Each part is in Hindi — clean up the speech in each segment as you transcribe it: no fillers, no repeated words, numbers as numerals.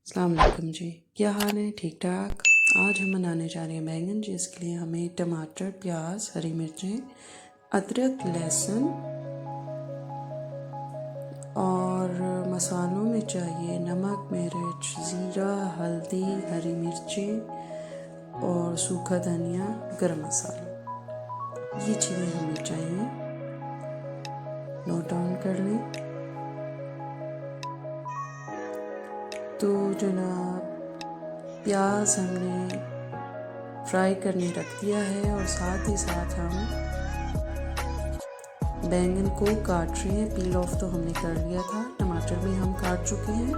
अस्सलाम वालेकुम जी, क्या हाल है? ठीक ठाक। आज हम बनाने जा रहे हैं बैंगन, जिसके लिए हमें टमाटर, प्याज, हरी मिर्चें, अदरक, लहसुन और मसालों में चाहिए नमक, मिर्च, ज़ीरा, हल्दी, हरी मिर्चें और सूखा धनिया, गरम मसाला। ये चीज़ें हमें चाहिए, नोट डाउन कर लें। तो जनाब, प्याज हमने फ्राई करने रख दिया है और साथ ही साथ हम बैंगन को काट रहे हैं। पील ऑफ तो हमने कर लिया था, टमाटर भी हम काट चुके हैं।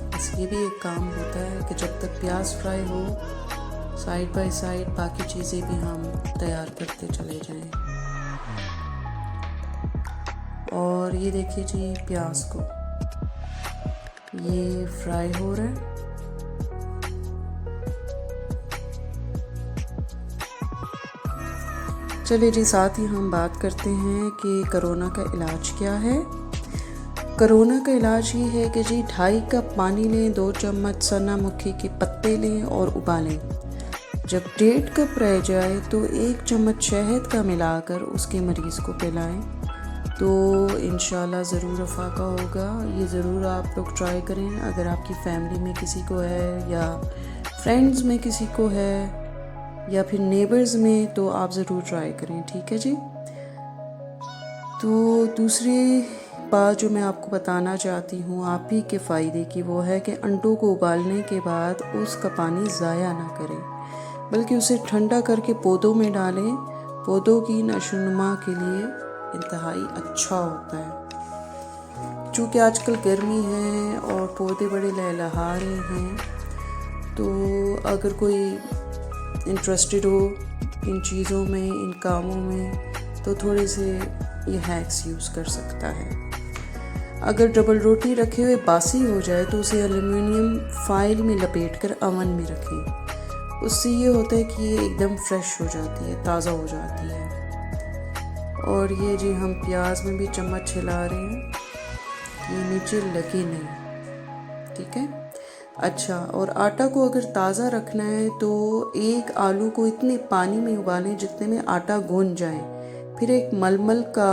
बस ये भी एक काम होता है कि जब तक प्याज फ्राई हो, साइड बाय साइड बाकी चीज़ें भी हम तैयार करते चले जाएं। और ये देखिए जी, प्याज को ये फ्राई हो रहा है। चलिए जी, साथ ही हम बात करते हैं कि कोरोना का इलाज क्या है। कोरोना का इलाज ये है कि जी 2.5 कप पानी लें, 2 चम्मच सन्नामुखी के पत्ते लें और उबालें। जब 1.5 कप रह जाए तो 1 चम्मच शहद का मिलाकर उसके मरीज़ को पिलाएं, तो इंशाल्लाह ज़रूर अफाका होगा। ये ज़रूर आप लोग ट्राई करें। अगर आपकी फैमिली में किसी को है या फ्रेंड्स में किसी को है या फिर नेबर्स में, तो आप ज़रूर ट्राई करें, ठीक है जी। तो दूसरी बात जो मैं आपको बताना चाहती हूँ आप ही के फ़ायदे की, वो है कि अंडों को उबालने के बाद उसका पानी ज़ाया ना करें, बल्कि उसे ठंडा करके पौधों में डालें। पौधों की नशोनुमा के लिए इंतहाई अच्छा होता है। चूँकि आजकल गर्मी है और पौधे बड़े लहलहा रहे हैं, तो अगर कोई इंटरेस्टेड हो इन चीज़ों में, इन कामों में, तो थोड़े से ये हैक्स यूज़ कर सकता है। अगर डबल रोटी रखे हुए बासी हो जाए तो उसे एल्युमिनियम फाइल में लपेटकर ओवन में रखें। उससे ये होता है कि ये एकदम फ्रेश हो जाती है, ताज़ा हो जाती है। और ये जी हम प्याज में भी चम्मच हिला रहे हैं, ये नीचे लगे नहीं, ठीक है। अच्छा, और आटा को अगर ताज़ा रखना है तो एक आलू को इतने पानी में उबालें जितने में आटा गूंज जाए। फिर एक मलमल का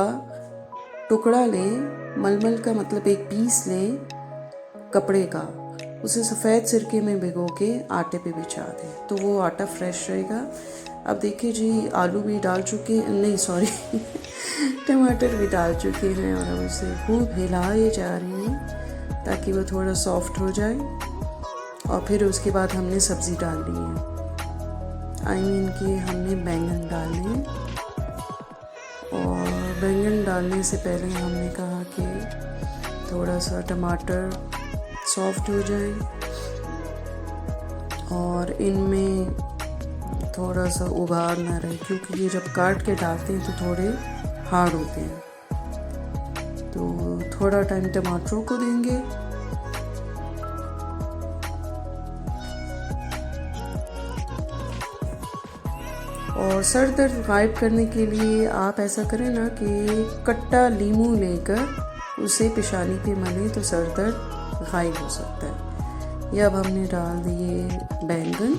टुकड़ा लें, मलमल का मतलब एक पीस लें कपड़े का, उसे सफ़ेद सिरके में भिगो के आटे पे बिछा दें, तो वो आटा फ्रेश रहेगा। अब देखिए जी, आलू भी डाल चुके हैं, नहीं सॉरी टमाटर भी डाल चुके हैं और अब उसे खूब हिलाए जा रहे हैं ताकि वो थोड़ा सॉफ्ट हो जाए। और फिर उसके बाद हमने सब्ज़ी डाल दी है, आई मीन कि हमने बैंगन डालने हैं। और बैंगन डालने से पहले हमने कहा कि थोड़ा सा टमाटर सॉफ्ट हो जाए और इनमें थोड़ा सा उबाल ना रहे, क्योंकि ये जब काट के डालते हैं तो थोड़े हार्ड होते हैं। तो थोड़ा टाइम टमाटरों को देंगे। और सर दर्द गायब करने के लिए आप ऐसा करें ना कि कट्टा लीमू लेकर उसे पेशानी पे मलें, तो सर दर्द गायब हो सकता है। ये अब हमने डाल दिए बैंगन,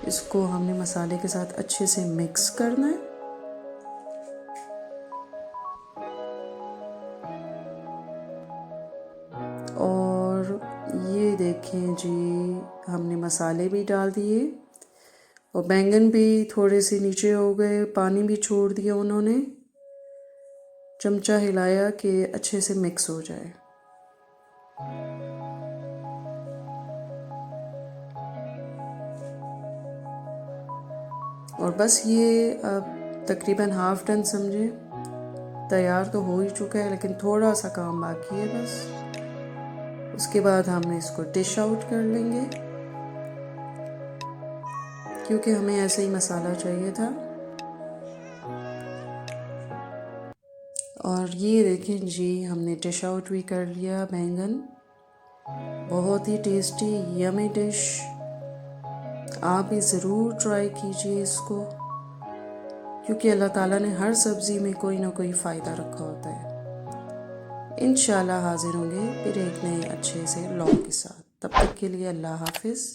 इसको हमने मसाले के साथ अच्छे से मिक्स करना है। और ये देखें जी, हमने मसाले भी डाल दिए और बैंगन भी थोड़े से नीचे हो गए, पानी भी छोड़ दिया उन्होंने। चमचा हिलाया कि अच्छे से मिक्स हो जाए। और बस ये अब तकरीबन हाफ डन समझे, तैयार तो हो ही चुका है, लेकिन थोड़ा सा काम बाकी है बस। उसके बाद हम इसको डिश आउट कर लेंगे, क्योंकि हमें ऐसे ही मसाला चाहिए था। और ये देखें जी, हमने डिश आउट भी कर लिया बैंगन। बहुत ही टेस्टी यमी डिश। आप भी ज़रूर ट्राई कीजिए इसको, क्योंकि अल्लाह ताला ने हर सब्ज़ी में कोई ना कोई फ़ायदा रखा होता है। इंशाल्लाह हाज़िर होंगे फिर एक नए अच्छे से व्लॉग के साथ। तब तक के लिए अल्लाह हाफ़िज़।